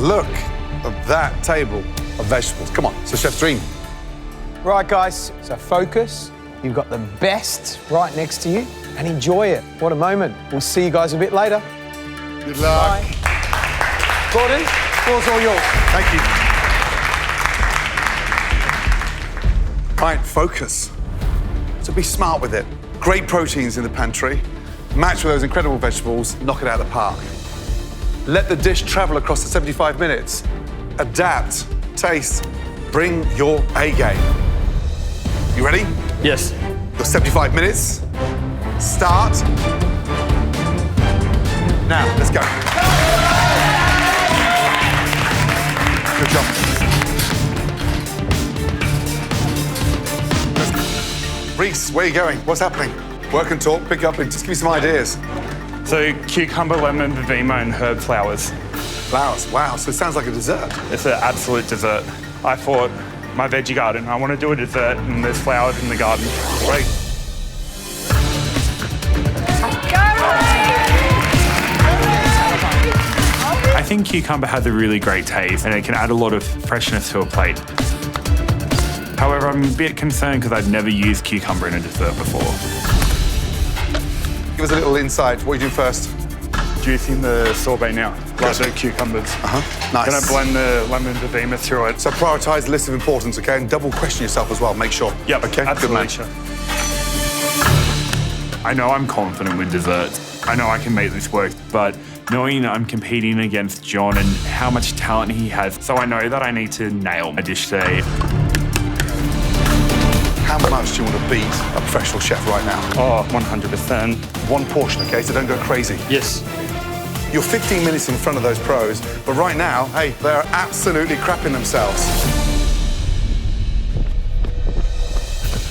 Look at that table of vegetables. Come on, it's a chef's dream. Right, guys, so focus. You've got the best right next to you, and enjoy it. What a moment. We'll see you guys a bit later. Good luck. Bye. Gordon, floor's all yours. Thank you. Right, focus. So be smart with it. Great proteins in the pantry. Match with those incredible vegetables, knock it out of the park. Let the dish travel across the 75 minutes. Adapt, taste, bring your A game. You ready? Yes. Your 75 minutes. Start. Now, let's go. Good job. Reese, where are you going? What's happening? Work and talk, pick up, and just give me some ideas. So cucumber, lemon, vivimo, and herb flowers. Flowers, wow, so it sounds like a dessert. It's an absolute dessert. I thought my veggie garden, I want to do a dessert, and there's flowers in the garden. Great. I think cucumber has a really great taste, and it can add a lot of freshness to a plate. However, I'm a bit concerned because I've never used cucumber in a dessert before. Give us a little insight. What do you do first? Juicing the sorbet now, like the cucumbers. Nice. Gonna blend the lemon vivimo through it. So prioritise the list of importance, okay? And double question yourself as well, make sure. Yep, okay? absolutely. Good man. I know I'm confident with desserts. I know I can make this work, but knowing I'm competing against John and how much talent he has, so I know that I need to nail a dish today. How much do you want to beat a professional chef right now? Oh, 100%. One portion, okay? So don't go crazy. Yes. You're 15 minutes in front of those pros, but right now, hey, they're absolutely crapping themselves.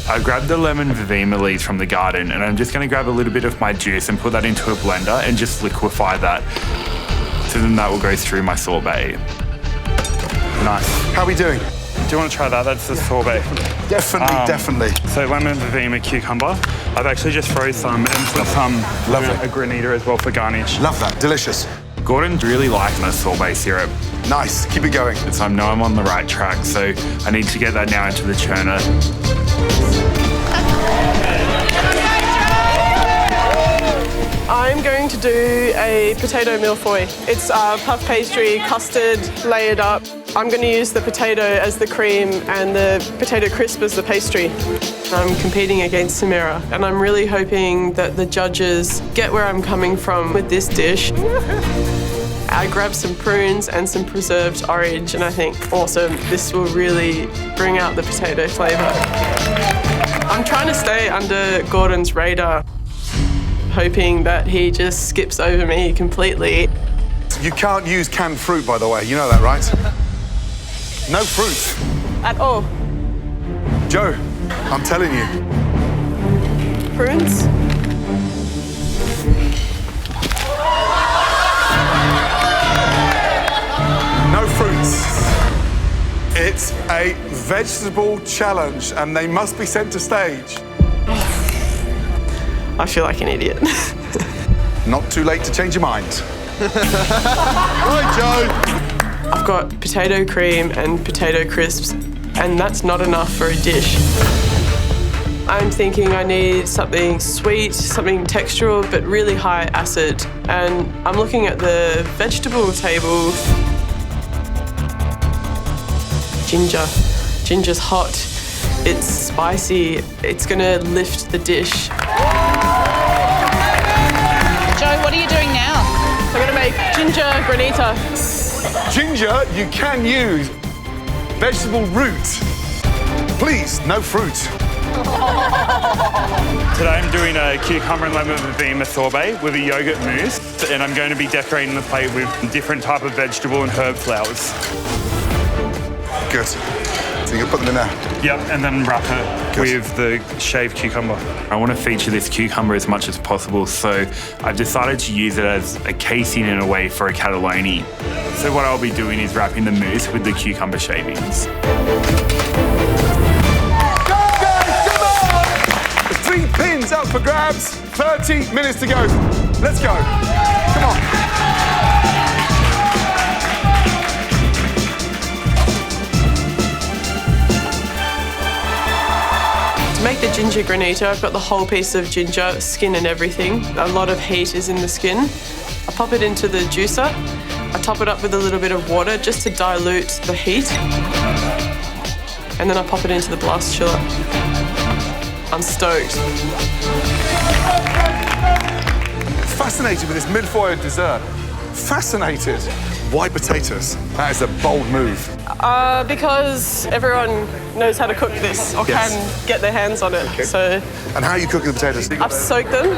I grabbed the lemon vivimo leaves from the garden, and I'm just going to grab a little bit of my juice and put that into a blender and just liquefy that. So then that will go through my sorbet. Nice. How are we doing? Do you want to try that? That's the sorbet. Definitely, definitely. So lemon, vivimo, cucumber. I've actually just froze some and put some a granita as well for garnish. Love that, delicious. Gordon's really liking the sorbet syrup. Nice, keep it going. So I know I'm on the right track, so I need to get that now into the churner. I'm going to do a potato mille-feuille. It's puff pastry, custard, layered up. I'm going to use the potato as the cream and the potato crisp as the pastry. I'm competing against Samira, and I'm really hoping that the judges get where I'm coming from with this dish. I grabbed some prunes and some preserved orange, and I think, awesome, this will really bring out the potato flavour. I'm trying to stay under Gordon's radar, hoping that he just skips over me completely. You can't use canned fruit, by the way. You know that, right? No fruit. At all. Joe, I'm telling you. Prunes? No fruits. It's a vegetable challenge, and they must be sent to stage. I feel like an idiot. Not too late to change your mind. Right, Joe. I've got potato cream and potato crisps, and that's not enough for a dish. I'm thinking I need something sweet, something textural, but really high acid. And I'm looking at the vegetable table. Ginger. Ginger's hot. It's spicy. It's gonna lift the dish. Joe, what are you doing now? I'm gonna make ginger granita. Ginger, you can use vegetable root. Please, no fruit. Today I'm doing a cucumber and lemon vivimo sorbet with a yogurt mousse, and I'm going to be decorating the plate with different type of vegetable and herb flowers. Good. So you can put them in there. Yep, and then wrap it with the shaved cucumber. I want to feature this cucumber as much as possible, so I've decided to use it as a casing in a way for a cannelloni. So what I'll be doing is wrapping the mousse with the cucumber shavings. The 3 pins up for grabs. 30 minutes to go. Let's go. Come on. the ginger granita. I've got the whole piece of ginger, skin and everything. A lot of heat is in the skin. I pop it into the juicer. I top it up with a little bit of water just to dilute the heat. And then I pop it into the blast chiller. I'm stoked. Fascinated with this mille-feuille dessert. Fascinated. Why potatoes? That is a bold move. Because everyone knows how to cook this or Yes. can get their hands on it. So And how are you cooking the potatoes? I've soaked them,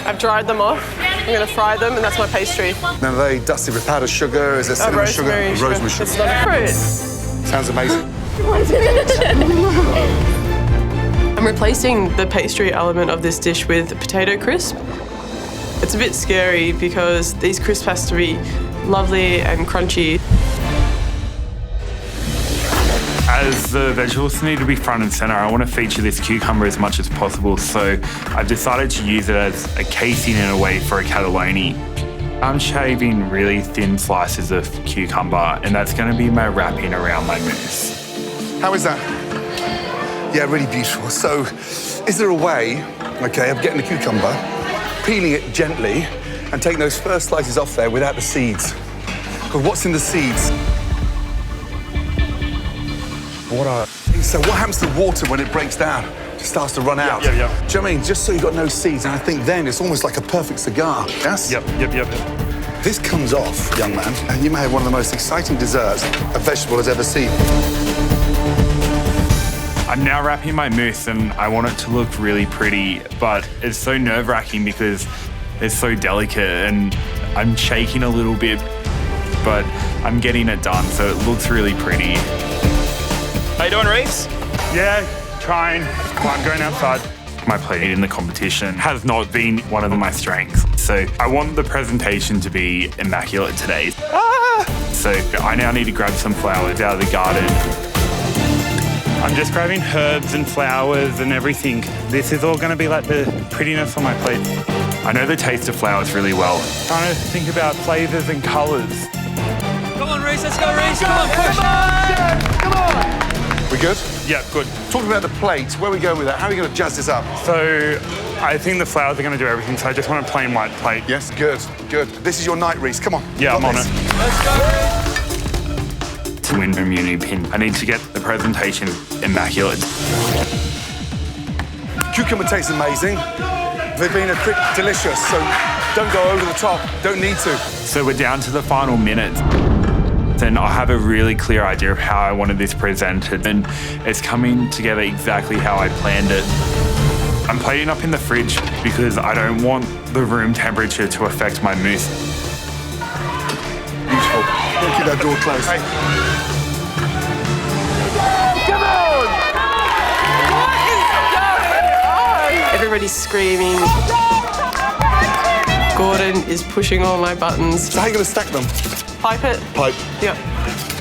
I've dried them off. I'm going to fry them, and that's my pastry. Now, are they dusted with powdered sugar? Is there cinnamon Rosemary sugar? Rosemary It's sugar. not a fruit. Sounds amazing. I'm replacing the pastry element of this dish with potato crisp. It's a bit scary because these crisps has to be lovely and crunchy. As the vegetables need to be front and center, I want to feature this cucumber as much as possible, so I've decided to use it as a casing in a way for a cannelloni. I'm shaving really thin slices of cucumber, and that's going to be my wrapping around my mousse. How is that? Yeah, really beautiful. So, is there a way, okay, of getting the cucumber, peeling it gently, and taking those first slices off there without the seeds? Because what's in the seeds? Water. So what happens to water when it breaks down? It starts to run out. Yeah. Do you know what I mean? Just so you've got no seeds, and I think then it's almost like a perfect cigar, yes? Yep. This comes off, young man, and you may have one of the most exciting desserts a vegetable has ever seen. I'm now wrapping my mousse, and I want it to look really pretty, but it's so nerve-wracking because it's so delicate, and I'm shaking a little bit, but I'm getting it done, so it looks really pretty. How you doing, Reese? Yeah, trying. I'm going outside. My plate in the competition has not been one of my strengths, so I want the presentation to be immaculate today. So I now need to grab some flowers out of the garden. I'm just grabbing herbs and flowers and everything. This is all going to be like the prettiness on my plate. I know the taste of flowers really well. Trying to think about flavors and colors. Come on, Reese, let's go, Reese. Come on, push. Come on! We good? Yeah, good. Talking about the plate, where are we going with that? How are we going to jazz this up? So I think the flowers are going to do everything, so I just want a plain white plate. Yes, good. This is your night, Reese. Come on. Yeah, I'm on Got it. this. Let's go, Reese. To win immunity pin, I need to get the presentation immaculate. Cucumber tastes amazing. They've been a quick delicious, so don't go over the top. Don't need to. So we're down to the final minute. Then I have a really clear idea of how I wanted this presented, and it's coming together exactly how I planned it. I'm plating up in the fridge because I don't want the room temperature to affect my mousse. Beautiful. Don't keep that door closed. Everybody's screaming. Gordon is pushing all my buttons. So how are you going to stack them? Pipe it. Pipe. Yep.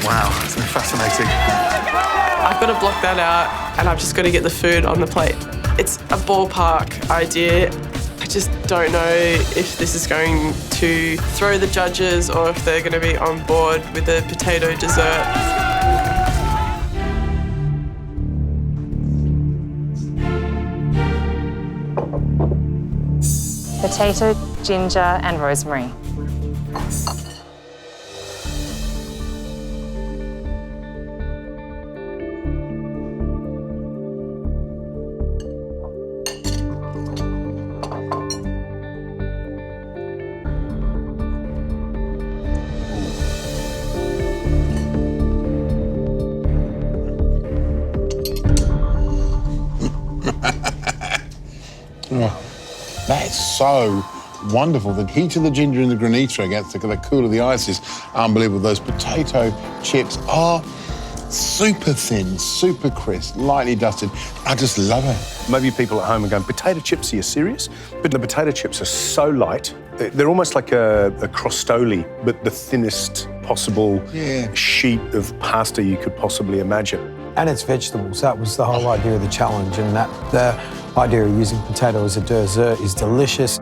Wow, it's been fascinating. I've got to block that out, and I've just got to get the food on the plate. It's a ballpark idea. I just don't know if this is going to throw the judges or if they're going to be on board with the potato dessert. Potato, ginger, and rosemary. That is so wonderful. The heat of the ginger and the granita against the cool of the ice is unbelievable. Those potato chips are super thin, super crisp, lightly dusted. I just love it. Maybe people at home are going, potato chips, are you serious? But the potato chips are so light. They're almost like a crostoli, but the thinnest possible sheet of pasta you could possibly imagine. And it's vegetables. That was the whole idea of the challenge, and that the idea of using potato as a dessert is delicious.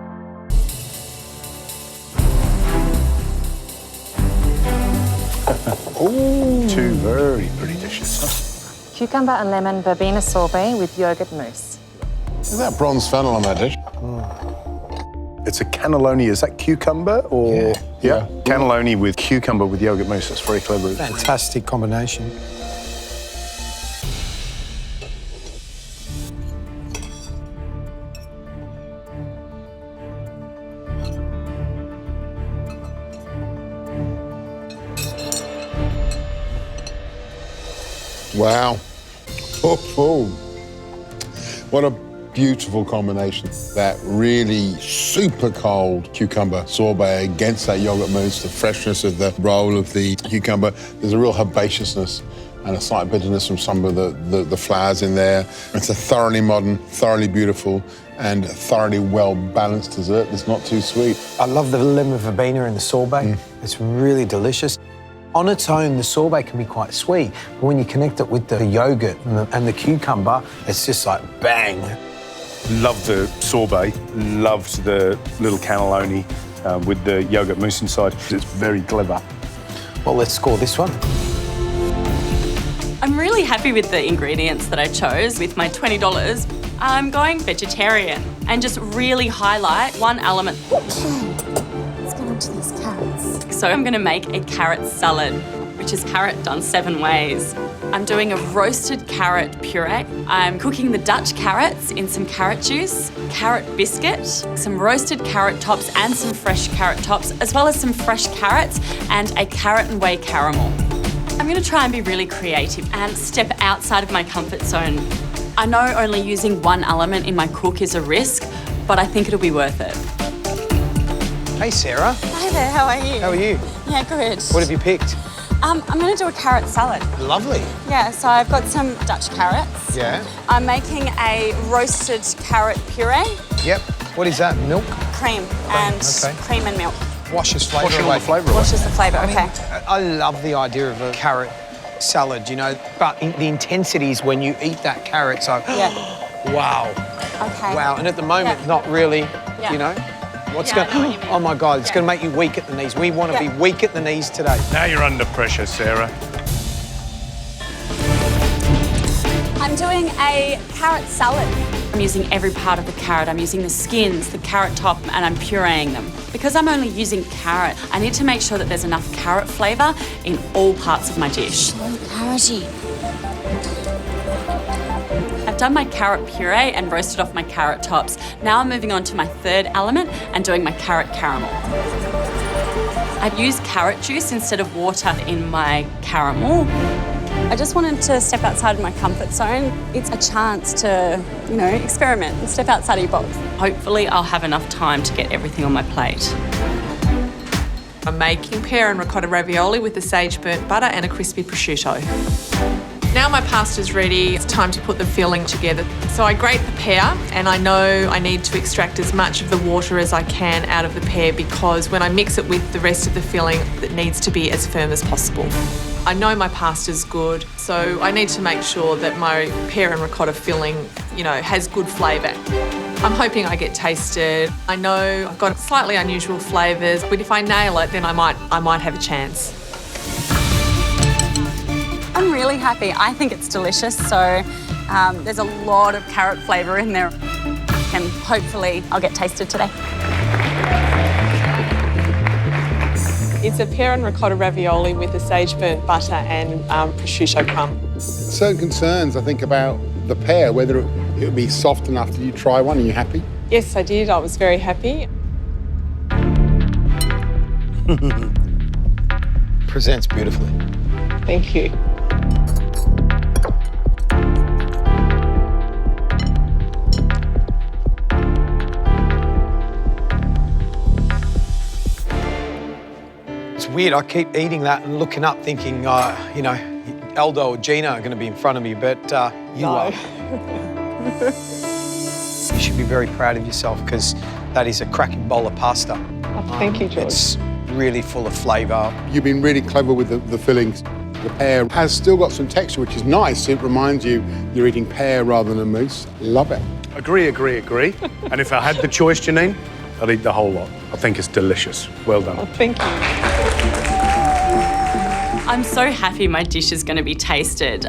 Ooh. Two very pretty dishes. Cucumber and lemon verbena sorbet with yogurt mousse. Is that bronze fennel on that dish? It's a cannelloni. Is that cucumber or? Yeah. Cannelloni with cucumber with yogurt mousse. That's very clever. Fantastic combination. Wow. Oh. What a beautiful combination. That really super cold cucumber sorbet against that yogurt mousse, the freshness of the roll of the cucumber. There's a real herbaceousness and a slight bitterness from some of the flowers in there. It's a thoroughly modern, thoroughly beautiful, and thoroughly well-balanced dessert that's not too sweet. I love the lemon verbena in the sorbet. It's really delicious. On its own, the sorbet can be quite sweet, but when you connect it with the yogurt and the cucumber, it's just like bang. Loved the sorbet. Loved the little cannelloni with the yogurt mousse inside. It's very clever. Well, let's score this one. I'm really happy with the ingredients that I chose. With my $20, I'm going vegetarian and just really highlight one element. Let's get onto these carrots. So I'm going to make a carrot salad, which is carrot done 7 ways. I'm doing a roasted carrot puree. I'm cooking the Dutch carrots in some carrot juice, carrot biscuit, some roasted carrot tops and some fresh carrot tops, as well as some fresh carrots and a carrot and whey caramel. I'm going to try and be really creative and step outside of my comfort zone. I know only using one element in my cook is a risk, but I think it'll be worth it. Hey, Sarah. Hi there, how are you? How are you? Yeah, good. What have you picked? I'm going to do a carrot salad. Lovely. Yeah, so I've got some Dutch carrots. Yeah. I'm making a roasted carrot puree. Yep. What is that? Milk? Cream and milk. Washes flavour away. All the flavour away. Washes the flavour, okay. I love the idea of a carrot salad, you know, but the intensity is when you eat that carrot, so Yeah. wow. Okay. Wow, and at the moment, Yeah. not really, Yeah. you know. What's Yeah, I going know what you mean. Oh my God, it's Yeah. going to make you weak at the knees. We want to be weak at the knees today. Now you're under pressure, Sarah. I'm doing a carrot salad. I'm using every part of the carrot. I'm using the skins, the carrot top, and I'm pureeing them. Because I'm only using carrot, I need to make sure that there's enough carrot flavour in all parts of my dish. So carroty. I've done my carrot puree and roasted off my carrot tops. Now I'm moving on to my third element and doing my carrot caramel. I've used carrot juice instead of water in my caramel. I just wanted to step outside of my comfort zone. It's a chance to, you know, experiment and step outside of your box. Hopefully I'll have enough time to get everything on my plate. I'm making pear and ricotta ravioli with the sage burnt butter and a crispy prosciutto. Now my pasta's ready, it's time to put the filling together. So I grate the pear, and I know I need to extract as much of the water as I can out of the pear, because when I mix it with the rest of the filling, it needs to be as firm as possible. I know my pasta's good, so I need to make sure that my pear and ricotta filling, you know, has good flavour. I'm hoping I get tasted. I know I've got slightly unusual flavours, but if I nail it, then I might have a chance. I'm really happy. I think it's delicious, so there's a lot of carrot flavour in there, and hopefully I'll get tasted today. It's a pear and ricotta ravioli with the sage burnt butter and prosciutto crumb. Certain concerns, I think, about the pear, whether it would be soft enough. Did you try one? Are you happy? Yes, I did. I was very happy. Presents beautifully. Thank you. It's weird, I keep eating that and looking up thinking, you know, Aldo or Gina are going to be in front of me, but you are. You should be very proud of yourself, because that is a cracking bowl of pasta. Thank you, George. It's really full of flavour. You've been really clever with the fillings. The pear has still got some texture, which is nice. It reminds you you're eating pear rather than a mousse. Love it. Agree. And if I had the choice, Janine, I'd eat the whole lot. I think it's delicious. Well done. Oh, thank you. I'm so happy my dish is going to be tasted.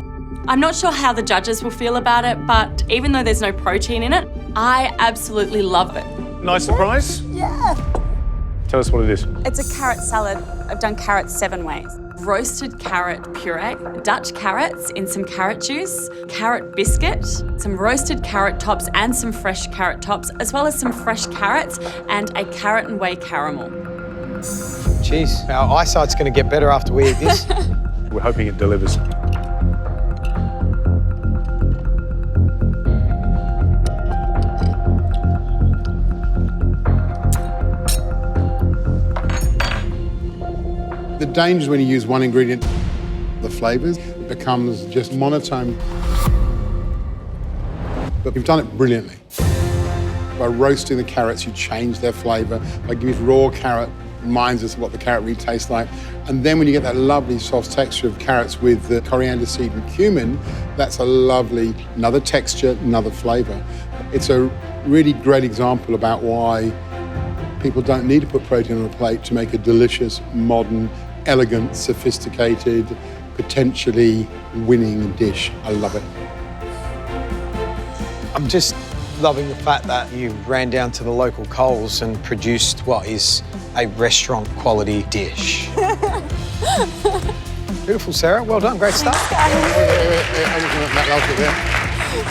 I'm not sure how the judges will feel about it, but even though there's no protein in it, I absolutely love it. Nice surprise? Yeah. Tell us what it is. It's a carrot salad. I've done carrots 7 ways. Roasted carrot puree, Dutch carrots in some carrot juice, carrot biscuit, some roasted carrot tops and some fresh carrot tops, as well as some fresh carrots and a carrot and whey caramel. Jeez, our eyesight's going to get better after we eat this. We're hoping it delivers. The danger is when you use one ingredient, the flavours, it becomes just monotone. But you've done it brilliantly. By roasting the carrots, you change their flavour. By giving raw carrot, reminds us of what the carrot really tastes like. And then when you get that lovely soft texture of carrots with the coriander seed and cumin, that's a lovely, another texture, another flavour. It's a really great example about why people don't need to put protein on a plate to make a delicious, modern, elegant, sophisticated, potentially winning dish. I love it. I'm just loving the fact that you ran down to the local Coles and produced what is a restaurant quality dish. Beautiful, Sarah. Well done. Great stuff. Thanks, guys.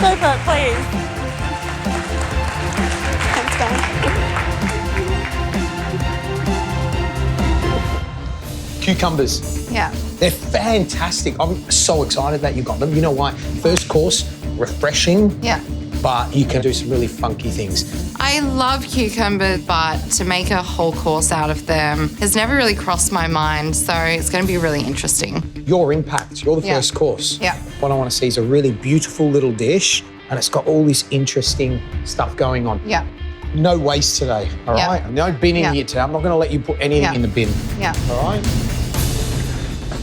Go for it, please. Thanks, guys. Cucumbers. Yeah. They're fantastic. I'm so excited that you got them. You know why? First course, refreshing. Yeah. But you can do some really funky things. I love cucumbers, but to make a whole course out of them has never really crossed my mind, so it's going to be really interesting. Your impact, you're the first course. Yeah. What I want to see is a really beautiful little dish, and it's got all this interesting stuff going on. Yeah. No waste today, all right? No binning here today. I'm not going to let you put anything in the bin. Yeah. All right?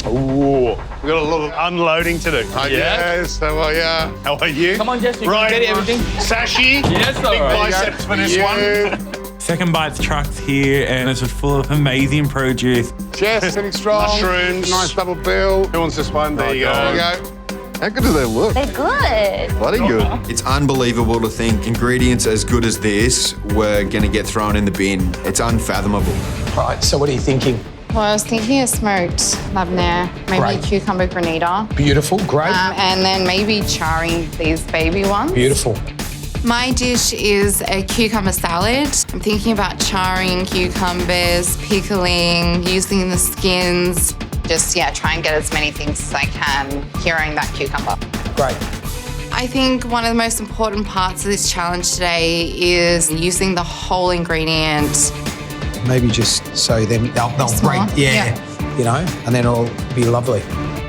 Ooh, we've got a lot of unloading to do. Yes, how are you? How are you? Come on, Jess, you Right. can get everything. Sashi, Yes, big all right. biceps for this one. Second Bites truck's here and it's just full of amazing produce. Jess, sitting strong. Mushrooms. Nice double bill. Who wants this one? There you There go. you go. How good do they look? They're good. Bloody good. It's unbelievable to think ingredients as good as this were going to get thrown in the bin. It's unfathomable. Right, so what are you thinking? Well, I was thinking a smoked labneh, maybe Great. a cucumber granita, Beautiful, great. and then maybe charring these baby ones. Beautiful. My dish is a cucumber salad. I'm thinking about charring cucumbers, pickling, using the skins. Just, try and get as many things as I can, curing that cucumber. Great. I think one of the most important parts of this challenge today is using the whole ingredient. Maybe just so then they'll Small, break, you know, and then it'll be lovely.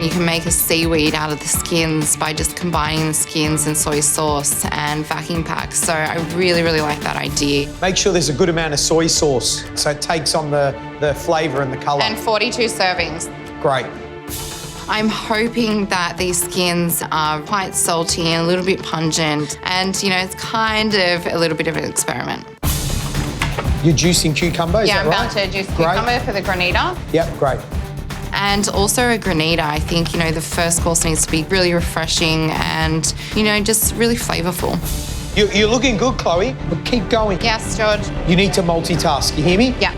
You can make a seaweed out of the skins by just combining the skins and soy sauce and vacuum pack. So I really, really like that idea. Make sure there's a good amount of soy sauce so it takes on the flavour and the colour. And 42 servings. Great. I'm hoping that these skins are quite salty and a little bit pungent. And, it's kind of a little bit of an experiment. You're juicing cucumber, is that I'm right? about to juice cucumber for the granita. Yep, great. And also a granita. I think, the first course needs to be really refreshing and, just really flavourful. You're looking good, Chloe, but keep going. Yes, George. You need to multitask, you hear me? Yeah.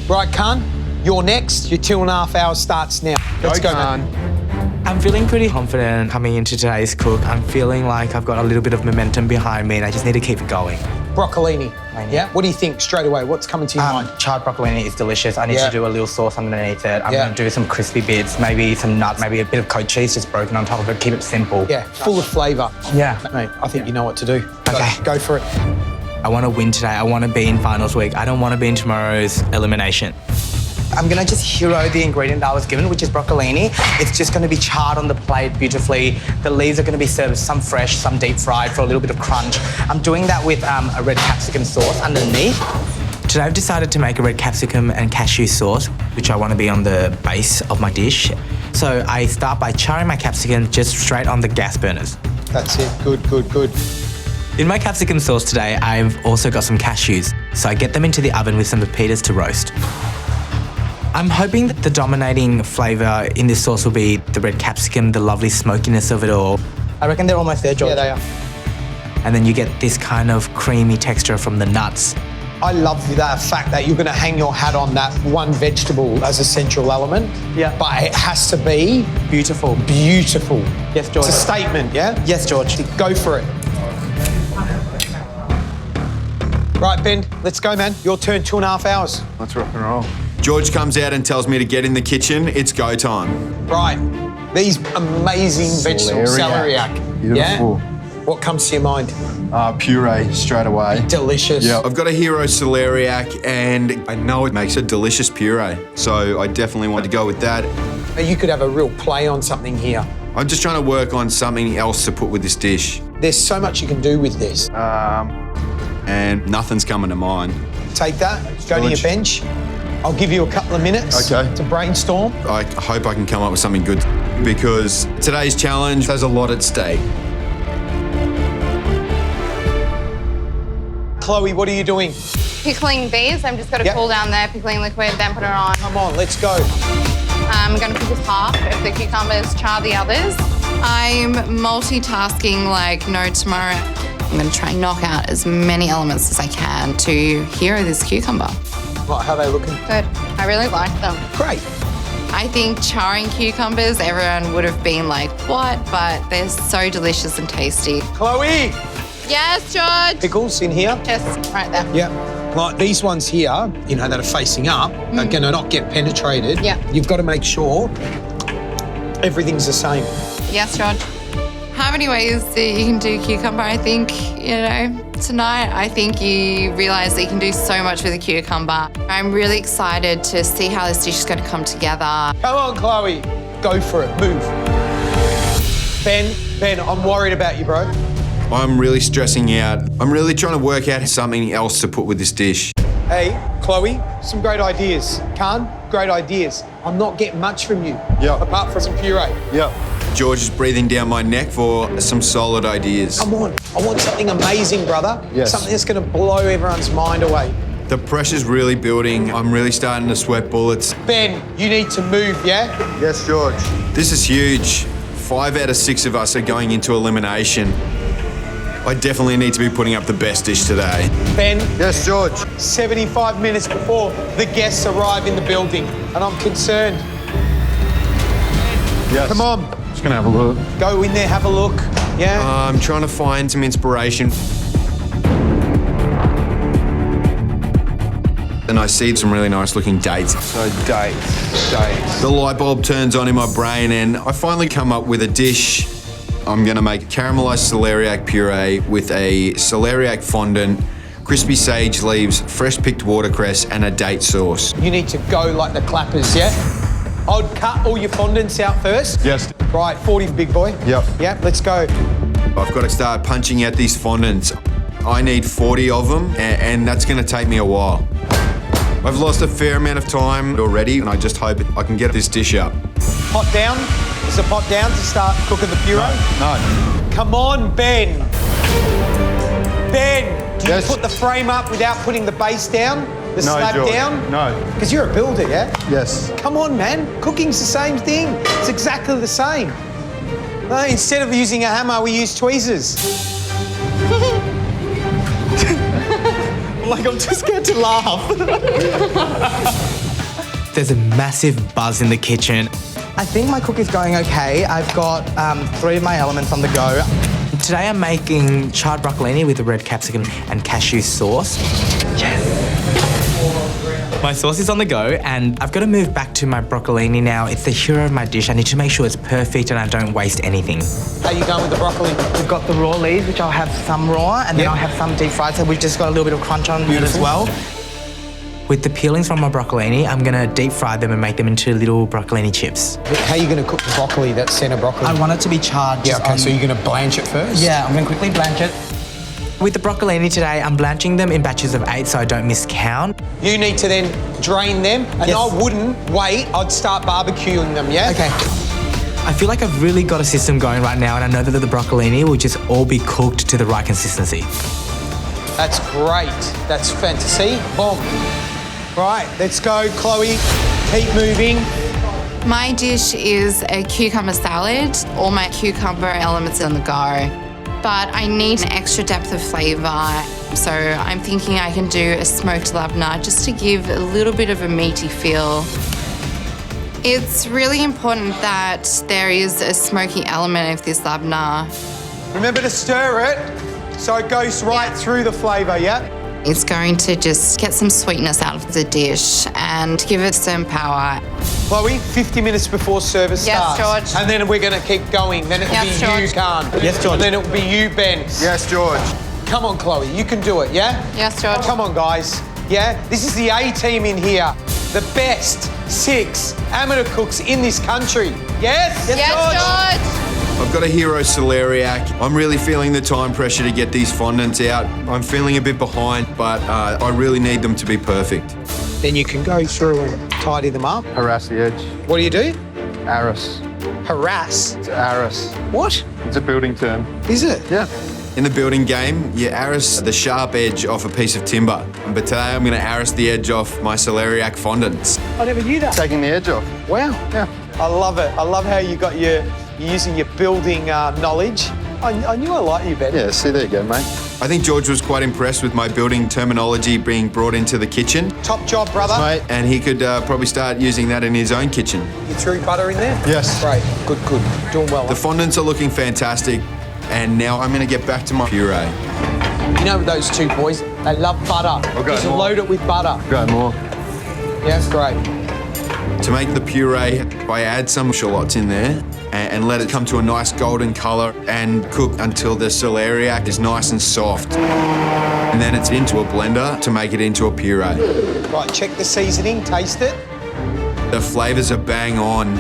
Right, Khan, you're next. Your 2.5 hours starts now. Let's go, man. I'm feeling pretty confident coming into today's cook. I'm feeling like I've got a little bit of momentum behind me and I just need to keep it going. Broccolini. Yeah? What do you think straight away? What's coming to your mind? Charred broccolini is delicious. I need to do a little sauce underneath it. I'm going to do some crispy bits, maybe some nuts, maybe a bit of coat cheese just broken on top of it. Keep it simple. Yeah, full of flavour. Yeah. Mate, I think you know what to do. Okay. Go for it. I want to win today. I want to be in finals week. I don't want to be in tomorrow's elimination. I'm going to just hero the ingredient that I was given, which is broccolini. It's just going to be charred on the plate beautifully. The leaves are going to be served some fresh, some deep fried for a little bit of crunch. I'm doing that with a red capsicum sauce underneath. Today I've decided to make a red capsicum and cashew sauce, which I want to be on the base of my dish. So I start by charring my capsicum just straight on the gas burners. That's it. Good, good, good. In my capsicum sauce today, I've also got some cashews. So I get them into the oven with some pepitas to roast. I'm hoping that the dominating flavour in this sauce will be the red capsicum, the lovely smokiness of it all. I reckon they're almost there, George. Yeah, they are. and then you get this kind of creamy texture from the nuts. I love that fact that you're going to hang your hat on that one vegetable as a central element. Yeah. But it has to be Beautiful. beautiful. Yes, George. It's a statement, yeah? Yes, George. Go for it. Right, Ben, let's go, man. Your turn, 2.5 hours. Let's rock and roll. George comes out and tells me to get in the kitchen. It's go time. Right. These amazing vegetables, celeriac. Beautiful. Yeah? What comes to your mind? Puree straight away. Delicious. Yeah. I've got a hero Celeriac and I know it makes a delicious puree. So I definitely want to go with that. You could have a real play on something here. I'm just trying to work on something else to put with this dish. There's so much you can do with this. And nothing's coming to mind. Take that, go to your bench. I'll give you a couple of minutes to brainstorm. I hope I can come up with something good because today's challenge has a lot at stake. Chloe, what are you doing? Pickling these. I'm just going to cool down there, pickling liquid, then put it on. Come on, let's go. I'm going to pick this half of the cucumbers, char the others. I'm multitasking like no tomorrow. I'm going to try and knock out as many elements as I can to hero this cucumber. What, how are they looking? Good. I really like them. Great. I think charring cucumbers, everyone would have been like, what? But they're so delicious and tasty. Chloe! Yes, George? Pickles in here? Yes, right there. Yeah. Like these ones here, you know, that are facing up, are going to not get penetrated. Yeah. You've got to make sure everything's the same. Yes, George. How many ways that you can do cucumber? I think, you know, tonight I think you realise that you can do so much with a cucumber. I'm really excited to see how this dish is going to come together. Come on, Chloe. Go for it. Move. Ben, I'm worried about you, bro. I'm really stressing out. I'm really trying to work out something else to put with this dish. Hey, Chloe, some great ideas. Khan, great ideas. I'm not getting much from you. Yeah. Apart from some puree. Yeah. George is breathing down my neck for some solid ideas. Come on. I want something amazing, brother. Yes. Something that's going to blow everyone's mind away. The pressure's really building. I'm really starting to sweat bullets. Ben, you need to move, yeah? Yes, George. This is huge. 5 out of 6 of us are going into elimination. I definitely need to be putting up the best dish today. Ben? Yes, George. 75 minutes before the guests arrive in the building, and I'm concerned. Yes. Come on. Just gonna have a look. Go in there, have a look. Yeah? I'm trying to find some inspiration. And I see some really nice looking dates. So dates. The light bulb turns on in my brain and I finally come up with a dish. I'm gonna make caramelized celeriac puree with a celeriac fondant, crispy sage leaves, fresh picked watercress, and a date sauce. You need to go like the clappers, yeah? I'd cut all your fondants out first. Yes. Right, 40, big boy. Yep. Yeah, let's go. I've got to start punching out these fondants. I need 40 of them, and that's gonna take me a while. I've lost a fair amount of time already, and I just hope I can get this dish up. Pot down. Is the pot down to start cooking the puree? No. Come on, Ben. Ben, do you put the frame up without putting the base down? The slab George. down? No. Because you're a builder, yeah? Yes. Come on, man. Cooking's the same thing. It's exactly the same. No, instead of using a hammer, we use tweezers. Like, I'm too scared to laugh. There's a massive buzz in the kitchen. I think my cook is going okay. I've got 3 of my elements on the go. Today I'm making charred broccolini with a red capsicum and cashew sauce. Yes! My sauce is on the go and I've got to move back to my broccolini now. It's the hero of my dish. I need to make sure it's perfect and I don't waste anything. How you going with the broccoli? We've got the raw leaves, which I'll have some raw and then I'll have some deep fried, so we've just got a little bit of crunch on it as well. With the peelings from my broccolini, I'm going to deep fry them and make them into little broccolini chips. How are you going to cook the broccoli, that centre broccoli? I want it to be charred. Yeah, okay, so you're going to blanch it first? Yeah, I'm going to quickly blanch it. With the broccolini today, I'm blanching them in batches of 8 so I don't miscount. You need to then drain them, and I wouldn't wait. I'd start barbecuing them, yeah? Okay. I feel like I've really got a system going right now, and I know that the broccolini will just all be cooked to the right consistency. That's great. That's fantasy. Boom. Right, let's go, Chloe. Keep moving. My dish is a cucumber salad. All my cucumber elements on the go. but I need an extra depth of flavour. So I'm thinking I can do a smoked labna just to give a little bit of a meaty feel. It's really important that there is a smoky element of this labna. Remember to stir it so it goes right through the flavour, yeah? It's going to just get some sweetness out of the dish and give it some power. Chloe, 50 minutes before service Yes, starts. George. And then we're going to keep going. Then it'll Yes, be you, George. Khan. Yes, George. And then it'll be you, Ben. Yes, George. Come on, Chloe, you can do it, yeah? Yes, George. Come on, guys. Yeah? This is the A team in here. The best 6 amateur cooks in this country. Yes? Yes, George. I've got a hero Celeriac. I'm really feeling the time pressure to get these fondants out. I'm feeling a bit behind, but I really need them to be perfect. Then you can go through and tidy them up. Harass the edge. What do you do? Arras. Harass. It's arras. What? It's a building term. Is it? Yeah. In the building game, you arras the sharp edge off a piece of timber. But today I'm going to arras the edge off my Celeriac fondants. I never knew that. Taking the edge off. Wow. Yeah. I love it. I love how you're using your building knowledge. I knew I liked you, Ben. Yeah, see, there you go, mate. I think George was quite impressed with my building terminology being brought into the kitchen. Top job, brother. Mate. And he could probably start using that in his own kitchen. You threw butter in there? Yes. Great. Good. Doing well. The fondants are looking fantastic. And now I'm going to get back to my puree. You know those two boys, they love butter. I'll go Just more. load it with butter. Go more. Yeah, great. To make the puree, I add some shallots in there and let it come to a nice golden colour and cook until the celeriac is nice and soft. And then it's into a blender to make it into a puree. Right, check the seasoning, taste it. The flavours are bang on,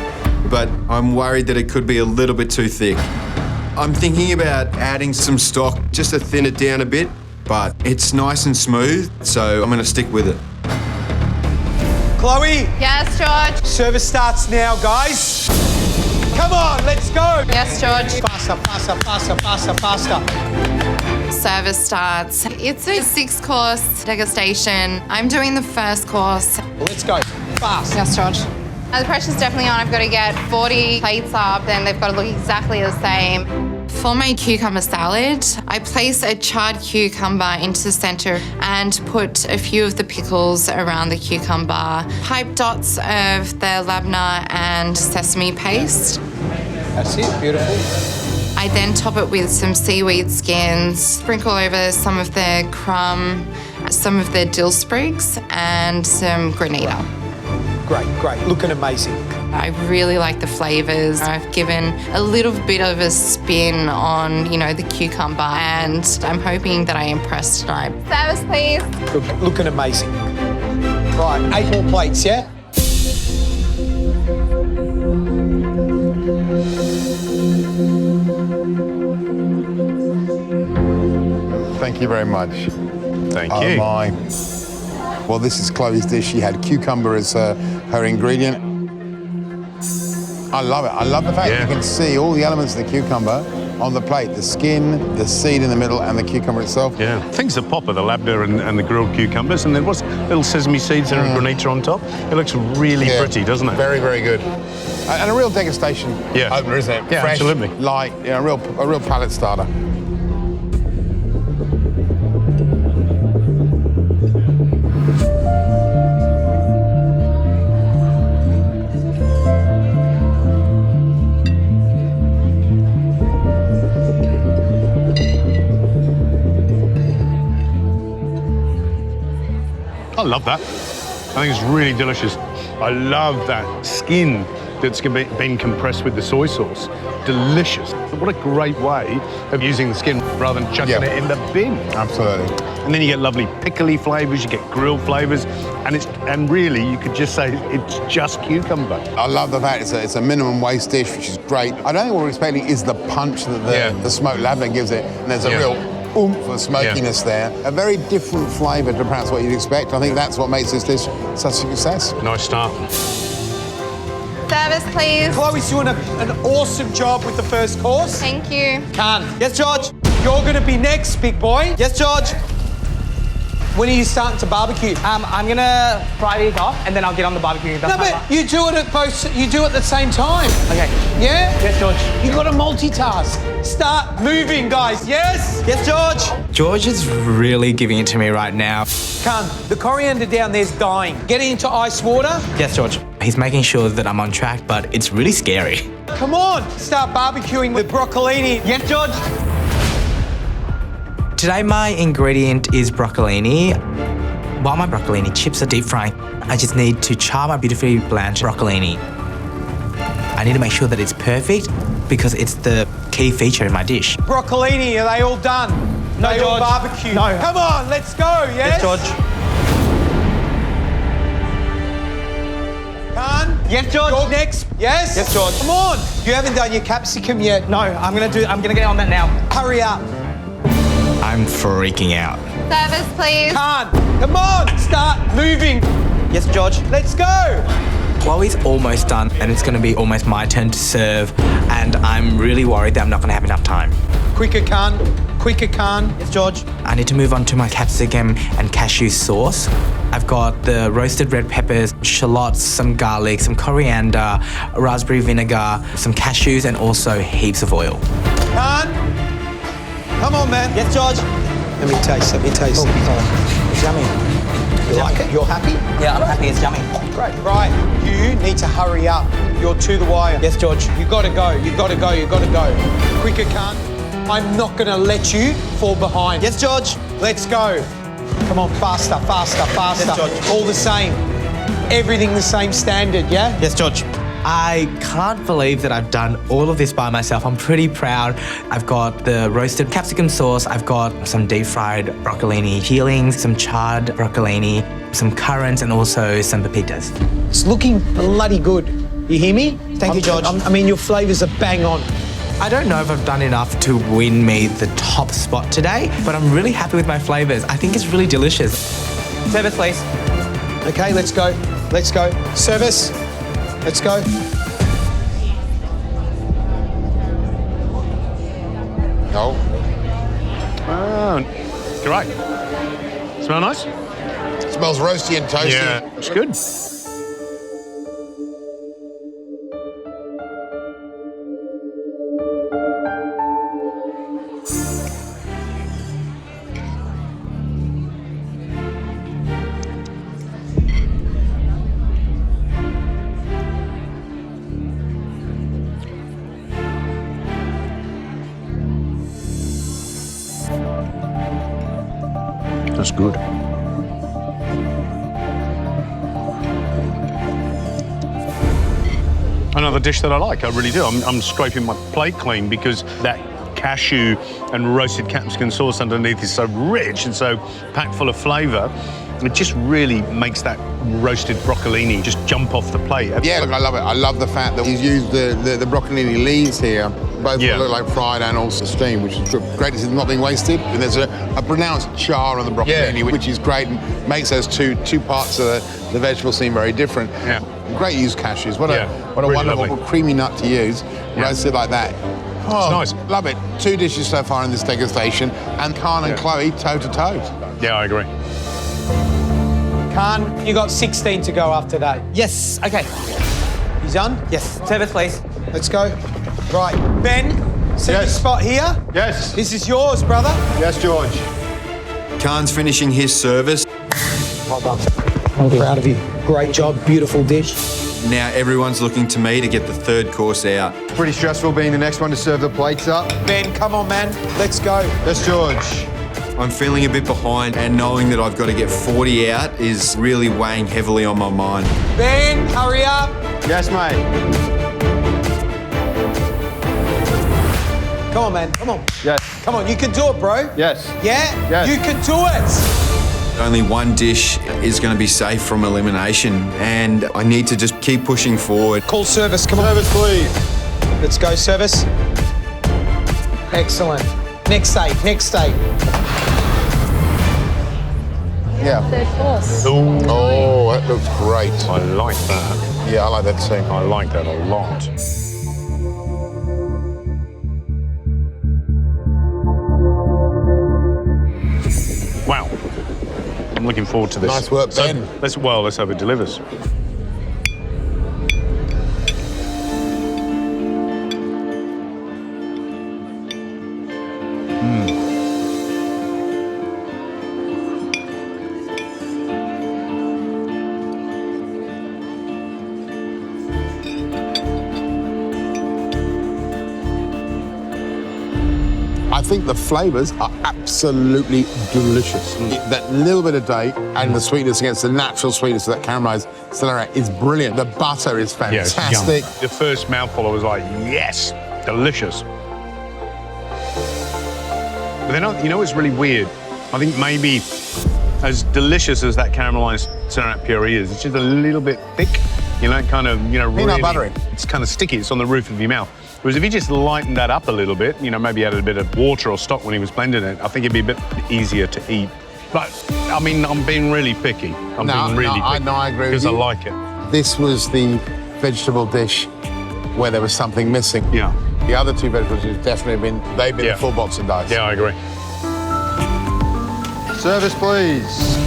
but I'm worried that it could be a little bit too thick. I'm thinking about adding some stock just to thin it down a bit, but it's nice and smooth, so I'm going to stick with it. Chloe, Yes, George. service starts now, guys. Come on, let's go. Yes, George. Faster. Service starts. It's a 6-course degustation. I'm doing the first course. Let's go. Fast. Yes, George. The pressure's definitely on. I've got to get 40 plates up, then they've got to look exactly the same. For my cucumber salad, I place a charred cucumber into the centre and put a few of the pickles around the cucumber, pipe dots of the labna and sesame paste. That's it, beautiful. I then top it with some seaweed skins, sprinkle over some of the crumb, some of the dill sprigs and some granita. Great. Looking amazing. I really like the flavours. I've given a little bit of a spin on, the cucumber, and I'm hoping that I impress tonight. Service, please. Looking amazing. Right, 8 more plates, yeah? Thank you very much. Thank Oh you. my. Well, this is Chloe's dish. She had cucumber as her ingredient. I love it. I love the fact that you can see all the elements of the cucumber on the plate. The skin, the seed in the middle, and the cucumber itself. Yeah, things the pop of the labna and the grilled cucumbers, and there was little sesame seeds and granita on top. It looks really pretty, doesn't it? Very, very good. And a real degustation opener, isn't it? Yeah, Fresh, absolutely. light, a real palate starter. I love that. I think it's really delicious. I love that skin that's been compressed with the soy sauce. Delicious. What a great way of using the skin rather than chucking it in the bin. Absolutely. And then you get lovely pickly flavours, you get grilled flavours, and really you could just say it's just cucumber. I love the fact it's a minimum waste dish, which is great. I don't think what we're expecting is the punch that the smoked labna gives it, and there's a real oomph of smokiness there. A very different flavour to perhaps what you'd expect. I think that's what makes this dish such a success. Nice start. Service, please. Chloe's doing an awesome job with the first course. Thank you. Khan. Yes, George? You're going to be next, big boy. Yes, George? When are you starting to barbecue? I'm gonna fry these off and then I'll get on the barbecue. No, but you do it at the same time. Okay. Yeah? Yes, George. You got to multitask. Start moving, guys. Yes? Yes, George. George is really giving it to me right now. Khan, the coriander down there's dying. Get it into ice water. Yes, George. He's making sure that I'm on track, but it's really scary. Come on, start barbecuing with broccolini. Yes, George. Today my ingredient is broccolini. While my broccolini chips are deep frying, I just need to char my beautifully blanched broccolini. I need to make sure that it's perfect because it's the key feature in my dish. Broccolini, are they all done? No, they George. all barbecue. No. Come on, let's go, yes? Yes, George. Khan? Yes, George. You're next. Yes? Yes, George. Come on. You haven't done your capsicum yet. No, I'm gonna get on that now. Hurry up. I'm freaking out. Service, please. Khan, come on, start moving. Yes, George. Let's go. Chloe's almost done and it's gonna be almost my turn to serve and I'm really worried that I'm not gonna have enough time. Quicker, Khan. Quicker, Khan. Yes, George. I need to move on to my capsicum and cashew sauce. I've got the roasted red peppers, shallots, some garlic, some coriander, raspberry vinegar, some cashews, and also heaps of oil. Khan, come on, man. Yes, George. Let me taste. It's yummy. You like it? You're happy? Yeah, I'm happy. It's yummy. Great. Right, you need to hurry up. You're to the wire. Yes, George. You gotta go. You gotta go. Quicker, Khan. I'm not gonna let you fall behind. Yes, George. Let's go. Come on, faster. Yes, George. All the same. Everything the same standard, yeah? Yes, George. I can't believe that I've done all of this by myself. I'm pretty proud. I've got the roasted capsicum sauce. I've got some deep fried broccolini peelings, some charred broccolini, some currants, and also some pepitas. It's looking bloody good. You hear me? Thank you, George. I mean, your flavours are bang on. I don't know if I've done enough to win me the top spot today, but I'm really happy with my flavours. I think it's really delicious. Service, please. Okay, let's go. Service. Let's go. No. Great. Smell nice? Smells roasty and toasty. Yeah, it's good. That's good. Another dish that I like, I really do. I'm scraping my plate clean because that cashew and roasted capsicum sauce underneath is so rich and so packed full of flavour. It just really makes that roasted broccolini just jump off the plate. Yeah, look, I love it. I love the fact that he's used the broccolini leaves here. Both look like fried and also steamed, which is great. It's not being wasted. And there's a pronounced char on the broccolini, which is great and makes those two parts of the vegetable seem very different. Yeah. Great use cashews. What a really wonderful lovely. creamy nut to use, roasted like that. Oh, it's nice. Love it. 2 dishes so far in this degustation, and Khan and Chloe toe to toe. Yeah, I agree. Khan, you got 16 to go after that. Yes, okay. You done? Yes, service, please. Let's go. Right, Ben, set your spot here. Yes. This is yours, brother. Yes, George. Khan's finishing his service. Well done. I'm proud of you. Great job, beautiful dish. Now everyone's looking to me to get the third course out. Pretty stressful being the next one to serve the plates up. Ben, come on, man. Let's go. Yes, George. I'm feeling a bit behind and knowing that I've got to get 40 out is really weighing heavily on my mind. Ben, hurry up. Yes, mate. Come on, man. Come on. Yes. Come on, you can do it, bro. Yes. Yeah? Yes. You can do it. Only one dish is going to be safe from elimination and I need to just keep pushing forward. Call service, come on. Service, please. Let's go, service. Excellent. Next state. Yeah. Third course. Oh, that looks great. I like that. Yeah, I like that too. I like that a lot. Wow. I'm looking forward to this. Nice work, Ben. Let's hope it delivers. I think the flavours are absolutely delicious. That little bit of date and the sweetness against the natural sweetness of that caramelised celeriac is brilliant. The butter is fantastic. The first mouthful, I was like, yes, delicious. But then, you know what's really weird? I think maybe as delicious as that caramelised celeriac puree is, it's just a little bit thick. You know, kind of, really... buttery. It's kind of sticky. It's on the roof of your mouth. Whereas if you just lightened that up a little bit, maybe added a bit of water or stock when he was blending it, I think it'd be a bit easier to eat. But, I mean, I'm being really picky. I'm being really picky. I agree with because you. I like it. This was the vegetable dish where there was something missing. Yeah. The other two vegetable dishes definitely they've been the full box of dice. Yeah, I agree. Service, please.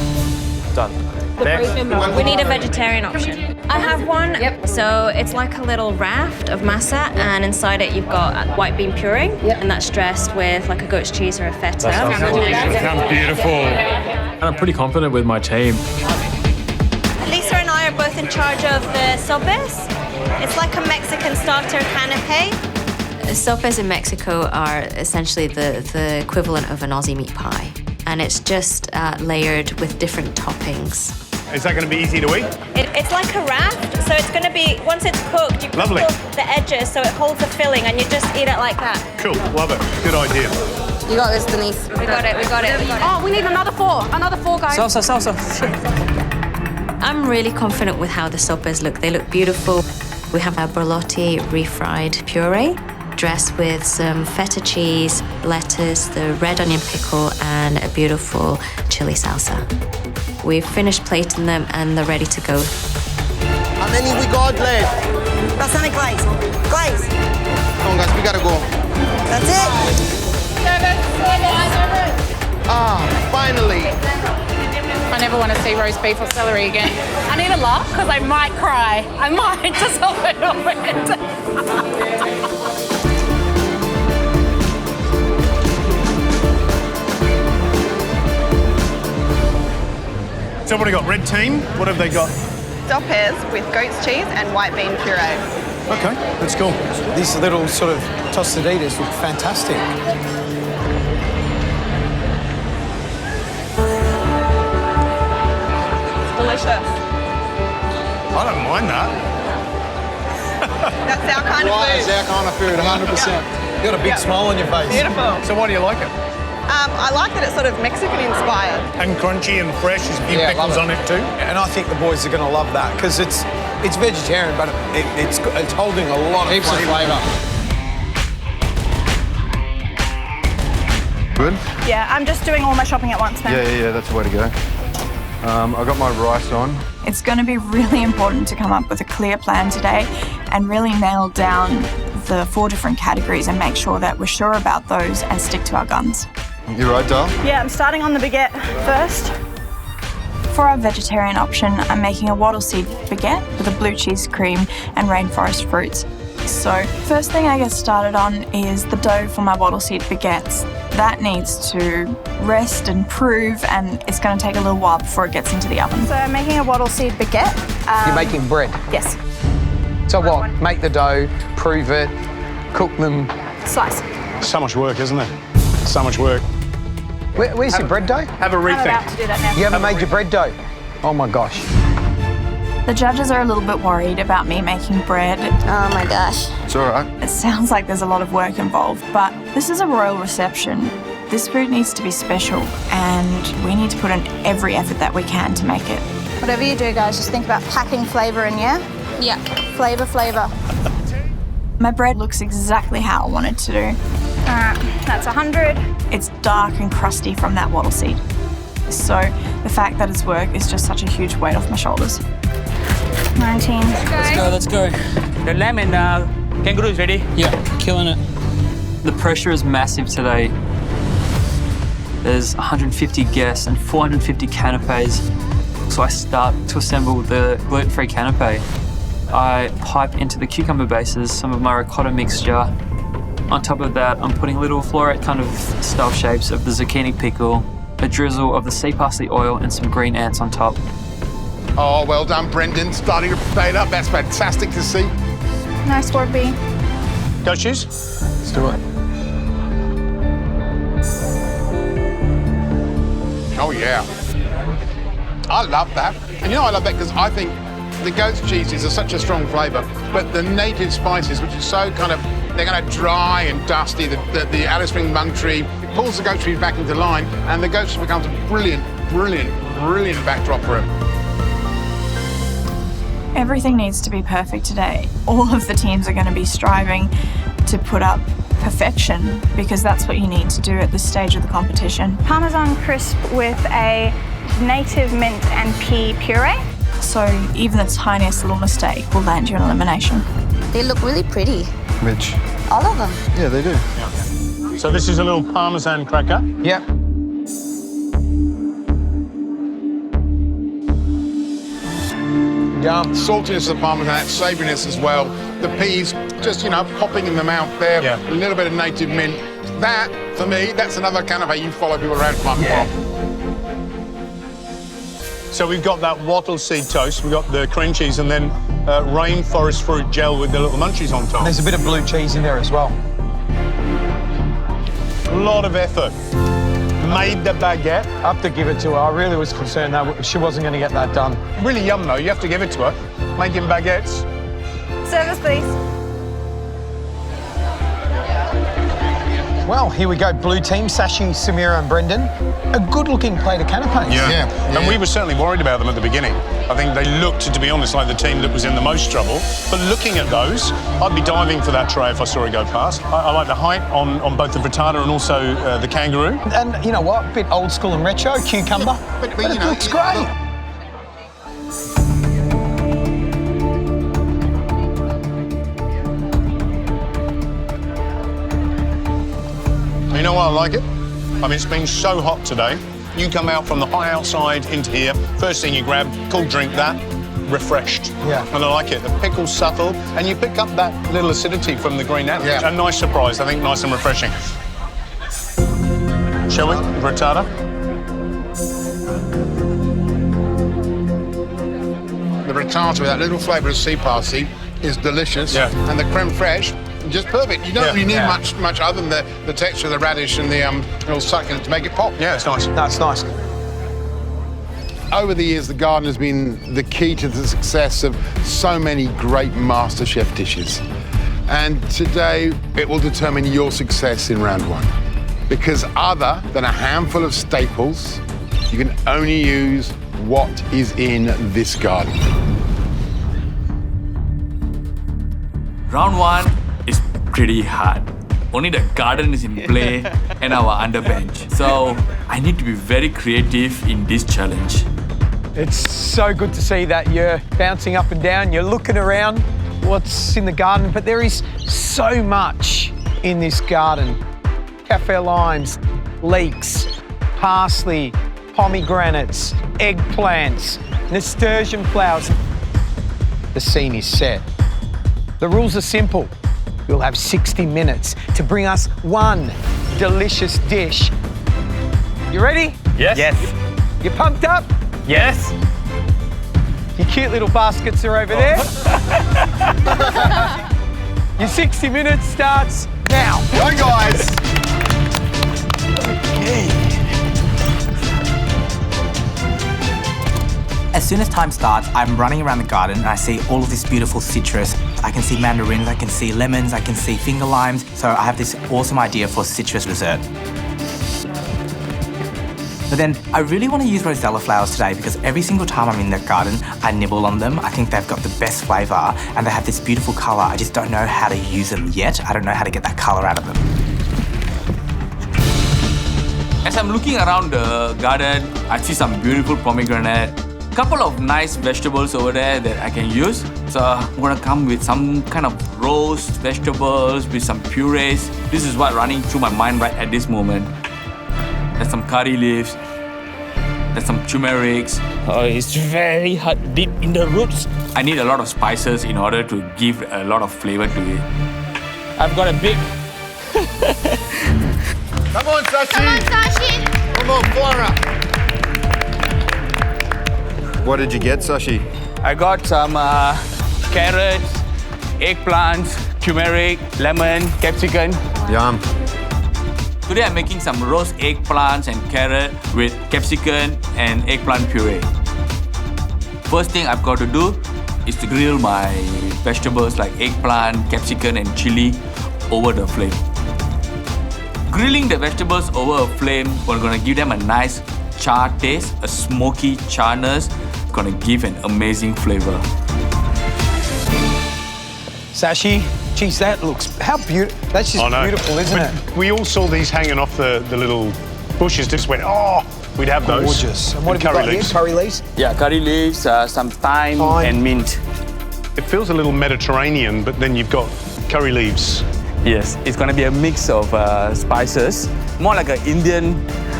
Done. We need a vegetarian option. I have one. Yep. So it's like a little raft of masa, and inside it you've got white bean puree, and that's dressed with like a goat's cheese or a feta. That sounds beautiful. And I'm pretty confident with my team. Lisa and I are both in charge of the sopes. It's like a Mexican starter canapé. Sopes in Mexico are essentially the equivalent of an Aussie meat pie, and it's just layered with different toppings. Is that going to be easy to eat? It's like a raft, so it's going to be, once it's cooked, you Lovely. pull the edges so it holds the filling, and you just eat it like that. Cool, love it. Good idea. You got this, Denise. We got it. Oh, we need another four, guys. Salsa. I'm really confident with how the sopes look. They look beautiful. We have a borlotti refried puree, dressed with some feta cheese, lettuce, the red onion pickle, and a beautiful chili salsa. We've finished plating them and they're ready to go. How many we got left? That's not glaze. Glaze. Come on, guys, we gotta go. That's it. Finally. I never want to see roast beef or celery again. I need a laugh because I might cry. I might just a little bit. So what have we got? Red team? What have they got? Sopes with goat's cheese and white bean puree. Okay, that's cool. These little sort of tostaditas look fantastic. Delicious. I don't mind that. That's our kind of food. It's our kind of food, 100%. You got a big smile on your face. Beautiful. So why do you like it? I like that it's sort of Mexican inspired. And crunchy and fresh. There's a few pickles on it too. And I think the boys are going to love that because it's vegetarian, but it's holding a lot of flavour. Good? Yeah, I'm just doing all my shopping at once now. Yeah, that's the way to go. I got my rice on. It's going to be really important to come up with a clear plan today and really nail down the 4 different categories and make sure that we're sure about those and stick to our guns. You right, Dale? Yeah, I'm starting on the baguette first. For our vegetarian option, I'm making a wattle seed baguette with a blue cheese cream and rainforest fruits. So first thing I get started on is the dough for my wattle seed baguettes. That needs to rest and prove, and it's going to take a little while before it gets into the oven. So I'm making a wattle seed baguette. You're making bread? Yes. So what? Make the dough, prove it, cook them. Slice. So much work, isn't it? So much work. Where's your bread dough? Have a rethink. I'm about to do that now. You haven't made your bread dough? Oh my gosh. The judges are a little bit worried about me making bread. Oh my gosh. It's all right. It sounds like there's a lot of work involved, but this is a royal reception. This food needs to be special, and we need to put in every effort that we can to make it. Whatever you do, guys, just think about packing flavour in, yeah? Yeah. Flavour. My bread looks exactly how I want it to do. All right, that's 100. It's dark and crusty from that wattle seed. So the fact that it's work is just such a huge weight off my shoulders. 19. Let's go. The lamb and kangaroo is ready? Yeah, killing it. The pressure is massive today. There's 150 guests and 450 canapes. So I start to assemble the gluten-free canapé. I pipe into the cucumber bases some of my ricotta mixture. On top of that, I'm putting little floret kind of style shapes of the zucchini pickle, a drizzle of the sea parsley oil and some green ants on top. Oh, well done, Brendan. Starting your potato up. That's fantastic to see. Nice work, B. Go, Shoes. Let's do it. Oh, yeah. I love that. And you know I love that because I think the goat's cheeses are such a strong flavour, but the native spices, which is so kind of, they're kind of dry and dusty, the Alice Spring mung tree, it pulls the goat cheese back into line, and the goat cheese becomes a brilliant, brilliant, brilliant backdrop for it. Everything needs to be perfect today. All of the teams are going to be striving to put up perfection because that's what you need to do at this stage of the competition. Parmesan crisp with a native mint and pea puree. So even the tiniest little mistake will land you in elimination. They look really pretty. Which? All of them. Yeah, they do. Yeah. So this is a little Parmesan cracker. Yep. Yum. Saltiness of the Parmesan, that savouriness as well. The peas, just, you know, popping in the mouth there. Yeah. A little bit of native mint. That, for me, that's another canapé you follow people around from. Yeah. So we've got that wattle seed toast, we've got the cream cheese, and then rainforest fruit gel with the little munchies on top. And there's a bit of blue cheese in there as well. A lot of effort. Made the baguette. I have to give it to her. I really was concerned that she wasn't going to get that done. Really yum, though. You have to give it to her. Making baguettes. Service, please. Well, here we go. Blue team, Sashi, Samira and Brendan. A good-looking plate of canapes. Yeah. And we were certainly worried about them at the beginning. I think they looked, to be honest, like the team that was in the most trouble. But looking at those, I'd be diving for that tray if I saw it go past. I like the height on both the frittata and also the kangaroo. And you know what? A bit old school and retro, cucumber. But it looks great. You know why I like it? I mean, it's been so hot today. You come out from the high outside into here, first thing you grab, cool drink that, refreshed. Yeah. And I like it. The pickle's subtle, and you pick up that little acidity from the green apple. Yeah. A nice surprise, I think, nice and refreshing. Shall we? Frittata? The frittata with that little flavour of sea parsley is delicious. Yeah. And the creme fraiche, just perfect. You don't really need much other than the texture of the radish and the little succulent to make it pop. Yeah, it's nice. That's nice. Over the years, the garden has been the key to the success of so many great MasterChef dishes. And today, it will determine your success in round one. Because other than a handful of staples, you can only use what is in this garden. Round one is pretty hard. Only the garden is in play and our underbench. So I need to be very creative in this challenge. It's so good to see that you're bouncing up and down, you're looking around what's in the garden, but there is so much in this garden. Kaffir limes, leeks, parsley, pomegranates, eggplants, nasturtium flowers. The scene is set. The rules are simple. You'll have 60 minutes to bring us one delicious dish. You ready? Yes. Yes. You pumped up? Yes. Your cute little baskets are over there. Your 60 minutes starts now. Go, guys. As soon as time starts, I'm running around the garden and I see all of this beautiful citrus. I can see mandarins, I can see lemons, I can see finger limes. So I have this awesome idea for citrus dessert. But then I really want to use rosella flowers today because every single time I'm in that garden, I nibble on them. I think they've got the best flavour and they have this beautiful colour. I just don't know how to use them yet. I don't know how to get that colour out of them. As I'm looking around the garden, I see some beautiful pomegranate, couple of nice vegetables over there that I can use. So I'm gonna come with some kind of roast vegetables with some purees. This is what's running through my mind right at this moment. There's some curry leaves. There's some turmerics. Oh, it's very hot, deep in the roots. I need a lot of spices in order to give a lot of flavor to it. I've got a big... Come on, Sashi! Come on, Sashi! Come on, fire up! What did you get, Sashi? I got some carrots, eggplants, turmeric, lemon, capsicum. Yum. Today I'm making some roast eggplants and carrot with capsicum and eggplant puree. First thing I've got to do is to grill my vegetables like eggplant, capsicum and chili over the flame. Grilling the vegetables over a flame, we're gonna give them a nice char taste, a smoky charness. It's gonna give an amazing flavor. Sashi, geez, that looks, how beautiful. That's just beautiful, isn't it? We all saw these hanging off the little bushes, just went, oh, we'd have those. Gorgeous. And what have you got here? Curry leaves? Yeah, curry leaves, some thyme and mint. It feels a little Mediterranean, but then you've got curry leaves. Yes, it's going to be a mix of spices, more like an Indian,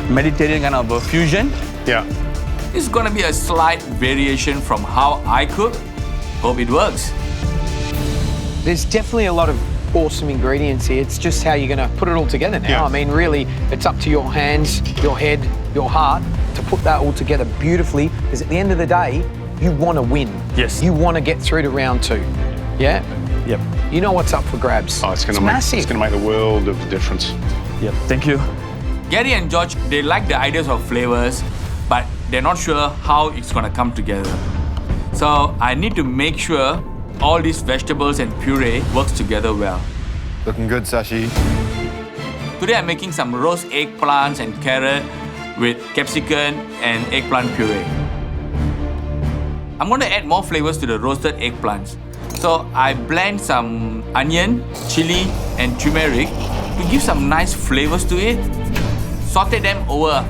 Mediterranean kind of a fusion. Yeah. It's gonna be a slight variation from how I cook. Hope it works. There's definitely a lot of awesome ingredients here. It's just how you're going to put it all together now. Yeah. I mean, really, it's up to your hands, your head, your heart to put that all together beautifully, because at the end of the day, you want to win. Yes. You want to get through to round 2. Yeah? Yep. You know what's up for grabs. Oh, it's going to make the world of difference. Yep, thank you. Gary and George, they like the ideas of flavors, but they're not sure how it's gonna come together. So I need to make sure all these vegetables and puree works together well. Looking good, Sashi. Today I'm making some roast eggplants and carrot with capsicum and eggplant puree. I'm going to add more flavors to the roasted eggplants. So I blend some onion, chili and turmeric to give some nice flavors to it. Saute them over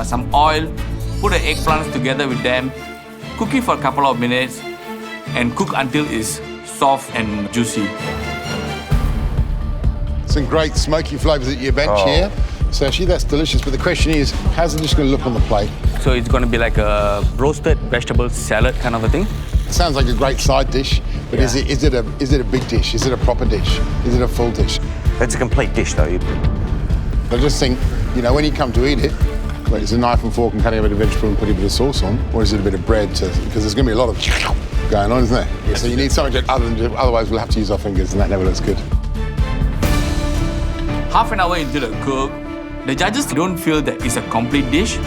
some oil, put the eggplants together with them, cook it for a couple of minutes and cook until it's soft and juicy. Some great smoky flavours at your bench here. Sashi, that's delicious. But the question is, how's it just going to look on the plate? So it's going to be like a roasted vegetable salad kind of a thing. It sounds like a great side dish, but is it a big dish? Is it a proper dish? Is it a full dish? It's a complete dish, though. I just think, you know, when you come to eat it, whether it's a knife and fork and cutting a bit of vegetable and putting a bit of sauce on, or is it a bit of bread? Because there's going to be a lot of going on, isn't there? Yes. So you need something otherwise we'll have to use our fingers, and that never looks good. Half an hour into the cook, the judges don't feel that it's a complete dish.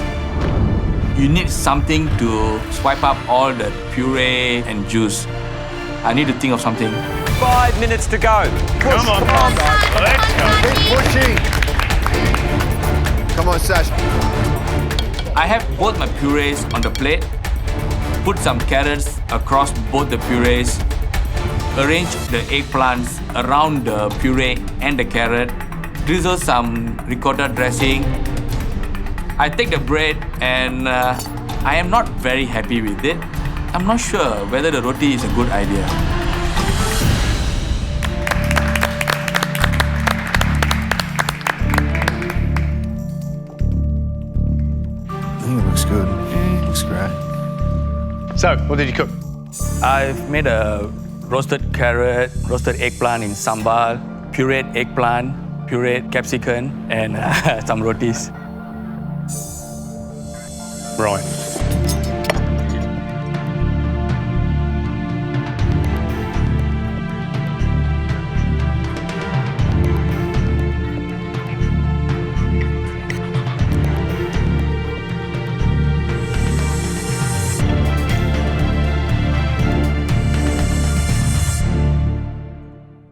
You need something to swipe up all the puree and juice. I need to think of something. 5 minutes to go. Come on, let's go. Keep pushing. Come on, Sash. I have both my purees on the plate. Put some carrots across both the purees. Arrange the eggplants around the puree and the carrot. Drizzle some ricotta dressing. I take the bread and I am not very happy with it. I'm not sure whether the roti is a good idea. I think it looks good. Looks great. So, what did you cook? I've made a roasted carrot, roasted eggplant in sambal, pureed eggplant, pureed capsicum, and some rotis. Right.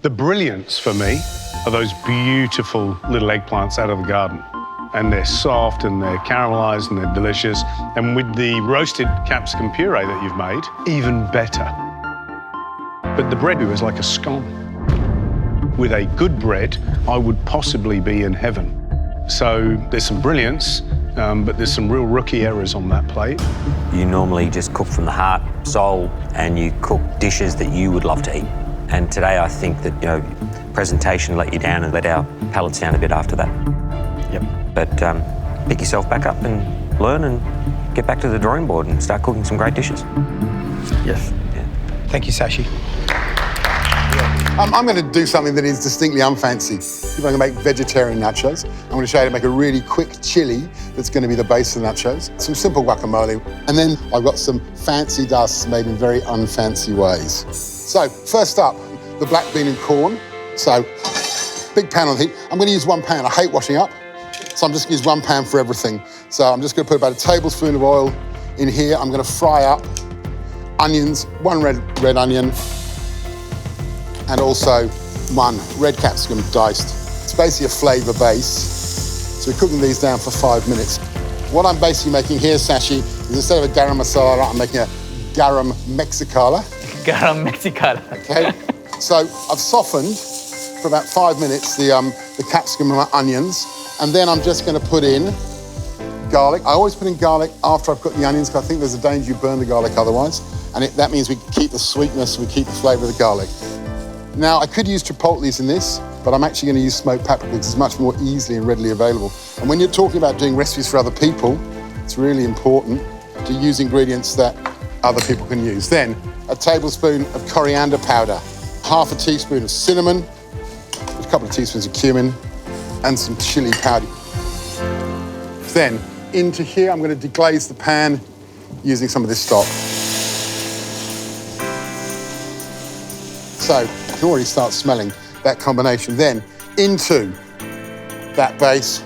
The brilliance for me are those beautiful little eggplants out of the garden. And they're soft and they're caramelized and they're delicious. And with the roasted capsicum puree that you've made, even better. But the bread was like a scone. With a good bread, I would possibly be in heaven. So there's some brilliance, but there's some real rookie errors on that plate. You normally just cook from the heart, soul, and you cook dishes that you would love to eat. And today I think that, you know, presentation let you down and let our palates down a bit after that. Yep. But pick yourself back up and learn and get back to the drawing board and start cooking some great dishes. Yes. Thank you, Sashi. I'm going to do something that is distinctly unfancy. If I'm going to make vegetarian nachos, I'm going to show you how to make a really quick chili that's going to be the base of the nachos. Some simple guacamole, and then I've got some fancy dusts made in very unfancy ways. So, first up, the black bean and corn. So, big pan on the heat. I'm going to use one pan. I hate washing up, so I'm just going to use one pan for everything. So I'm just going to put about a tablespoon of oil in here. I'm going to fry up onions, one red onion, and also one red capsicum diced. It's basically a flavour base. So we're cooking these down for 5 minutes. What I'm basically making here, Sashi, is instead of a garam masala, I'm making a garam mexicala. Garam mexicala. Okay. So I've softened for about 5 minutes the capsicum and onions, and then I'm just going to put in garlic. I always put in garlic after I've cooked the onions because I think there's a danger you burn the garlic otherwise. And that means we keep the sweetness, we keep the flavour of the garlic. Now, I could use chipotles in this, but I'm actually going to use smoked paprika because it's much more easily and readily available. And when you're talking about doing recipes for other people, it's really important to use ingredients that other people can use. Then, a tablespoon of coriander powder, half a teaspoon of cinnamon, a couple of teaspoons of cumin, and some chili powder. Then, into here, I'm going to deglaze the pan using some of this stock. So, you can already start smelling that combination. Then, into that base,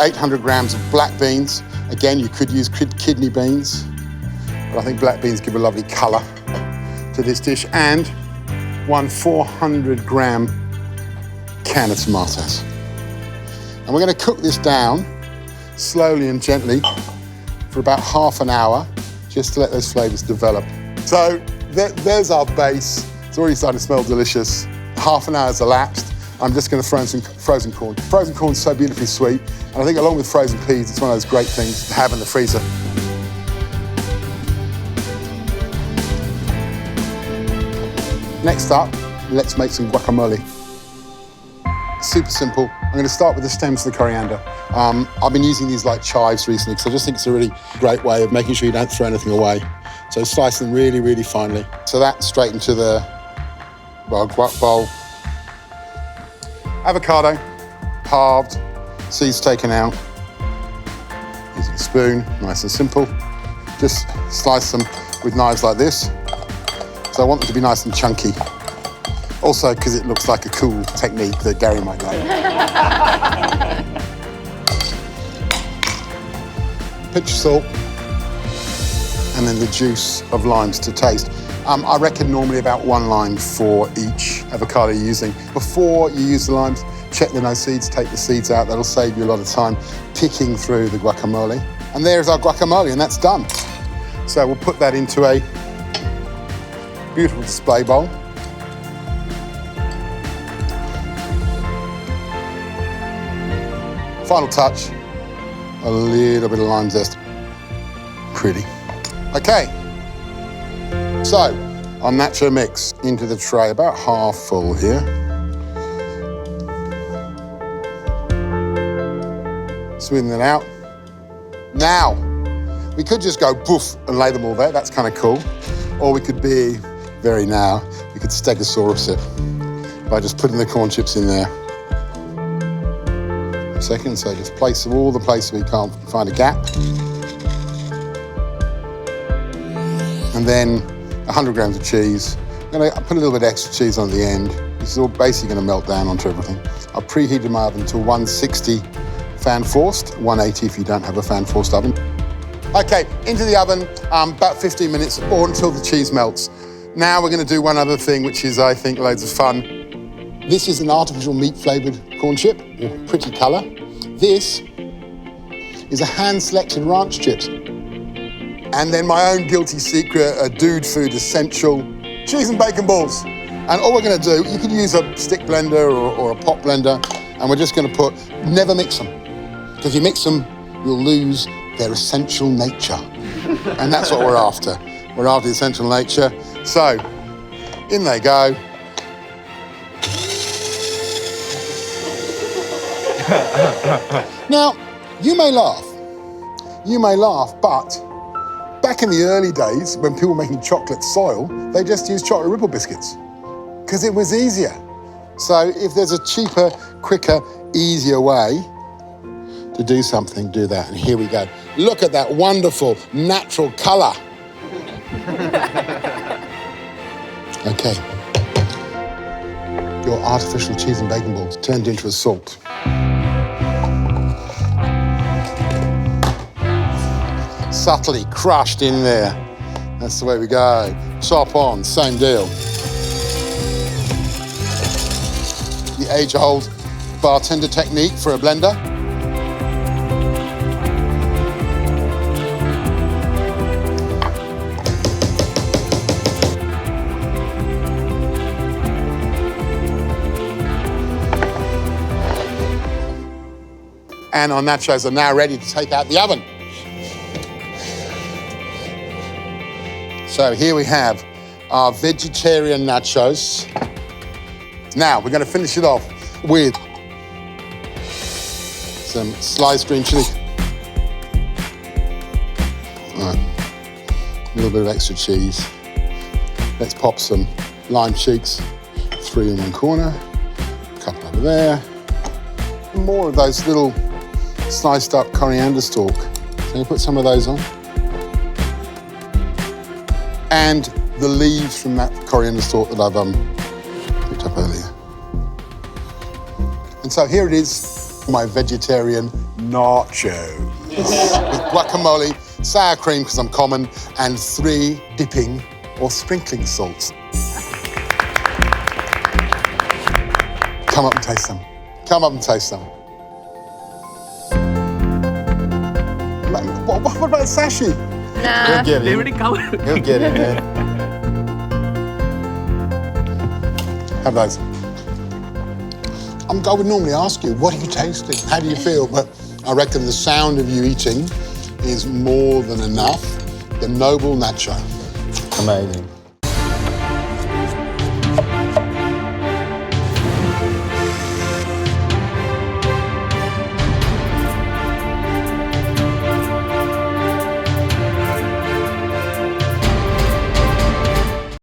800 grams of black beans. Again, you could use kidney beans, but I think black beans give a lovely colour to this dish. And one 400 gram can of tomatoes. And we're going to cook this down slowly and gently for about half an hour, just to let those flavours develop. So there's our base. It's already starting to smell delicious. Half an hour's elapsed. I'm just going to throw in some frozen corn. Frozen corn's so beautifully sweet, and I think along with frozen peas, it's one of those great things to have in the freezer. Next up, let's make some guacamole. Super simple. I'm going to start with the stems of the coriander. I've been using these like chives recently because I just think it's a really great way of making sure you don't throw anything away. So slice them really, really finely. So that straight into the guac bowl. Avocado, halved, seeds taken out. Using a spoon, nice and simple. Just slice them with knives like this. So I want them to be nice and chunky. Also, because it looks like a cool technique that Gary might like. Pinch of salt, and then the juice of limes to taste. I reckon normally about 1 lime for each avocado you're using. Before you use the limes, check the no seeds, take the seeds out. That'll save you a lot of time picking through the guacamole. And there's our guacamole, and that's done. So we'll put that into a beautiful display bowl. Final touch, a little bit of lime zest. Pretty. Okay, so our nacho mix into the tray, about half full here. Smoothing it out. Now, we could just go poof and lay them all there, that's kind of cool. Or we could be we could stegosaurus it by just putting the corn chips in there. Second, so just place all the places where you can't find a gap. And then 100 grams of cheese. I'm gonna put a little bit extra cheese on the end. This is all basically gonna melt down onto everything. I've preheated my oven to 160 fan forced, 180 if you don't have a fan forced oven. Okay, into the oven, about 15 minutes or until the cheese melts. Now we're gonna do one other thing, which is, I think, loads of fun. This is an artificial meat-flavoured corn chip, pretty colour. This is a hand-selected ranch chips. And then my own guilty secret, a dude food essential, cheese and bacon balls. And all we're gonna do, you could use a stick blender or a pot blender, and we're just gonna never mix them. Because if you mix them, you'll lose their essential nature. And that's what we're after. We're after the essential nature. So, in they go. Now, you may laugh, but back in the early days when people were making chocolate soil, they just used chocolate ripple biscuits because it was easier. So if there's a cheaper, quicker, easier way to do something, do that. And here we go. Look at that wonderful, natural colour. Okay. Your artificial cheese and bacon balls turned into a salt. Subtly crushed in there. That's the way we go. Chop on, same deal. The age-old bartender technique for a blender. And our nachos are now ready to take out the oven. So here we have our vegetarian nachos. Now we're going to finish it off with some sliced green chili. All right. A little bit of extra cheese. Let's pop some lime cheeks. 3 in one corner, a couple over there. More of those little sliced up coriander stalk. So you put some of those on. And the leaves from that coriander stalk that I've picked up earlier. And so here it is, my vegetarian nachos. With guacamole, sour cream because I'm common, and 3 dipping or sprinkling salts. Come up and taste them. Come up and taste them. What about sashi? Nah, He'll get it. they already covered. He'll get it, man. Have those. I would normally ask you, what are you tasting? How do you feel? But I reckon the sound of you eating is more than enough. The noble nacho. Amazing.